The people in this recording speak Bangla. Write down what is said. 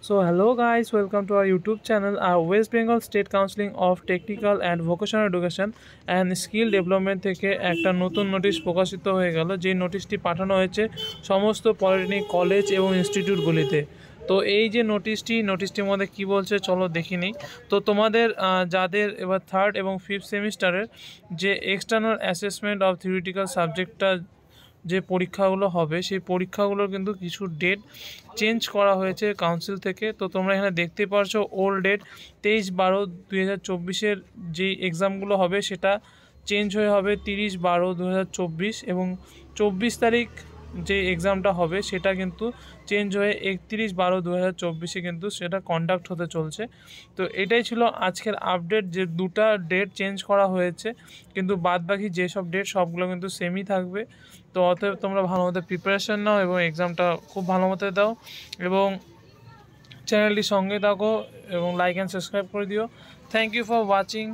So hello guys, welcome to our YouTube channel. Our West Bengal State Council of Technical and Vocational Education and Skill Development থেকে একটা নতুন নোটিশ প্রকাশিত হয়ে গেল, যে নোটিশটি পাঠানো হয়েছে সমস্ত পলিটেকনিক কলেজ এবং ইনস্টিটিউটগুলিতে। তো এই যে নোটিশটির মধ্যে কি বলছে চলো দেখি নিই। তো তোমাদের যাদের এবার থার্ড এবং ফিফথ সেমিস্টারের যে এক্সটার্নাল অ্যাসেসমেন্ট অফ থিওরিটিক্যাল সাবজেক্টটা যে পরীক্ষাগুলো হবে, সেই পরীক্ষাগুলোর কিন্তু কিছু ডেট চেঞ্জ করা হয়েছে কাউন্সিল থেকে। তো তোমরা এখানে দেখতে পারছো ওল্ড ডেট 23/12/2024 যেই এক্সামগুলো হবে সেটা চেঞ্জ হয়ে হবে 30/12/2024, এবং 24 তারিখ যে এক্সামটা হবে সেটা কিন্তু চেঞ্জ হয়ে 31/12/2024 কিন্তু সেটা কন্ডাক্ট হতে চলছে। তো এটাই ছিল আজকের আপডেট, যে দুটা ডেট চেঞ্জ করা হয়েছে, কিন্তু বাদবাকি যেসব ডেট সবগুলো কিন্তু সেমই থাকবে। তো অতএব তোমরা ভালো মতো প্রিপারেশান নাও এবং এক্সামটা খুব ভালো মতো দাও, এবং চ্যানেলটির সঙ্গে থাকো এবং লাইক অ্যান্ড সাবস্ক্রাইব করে দিও। Thank you for watching.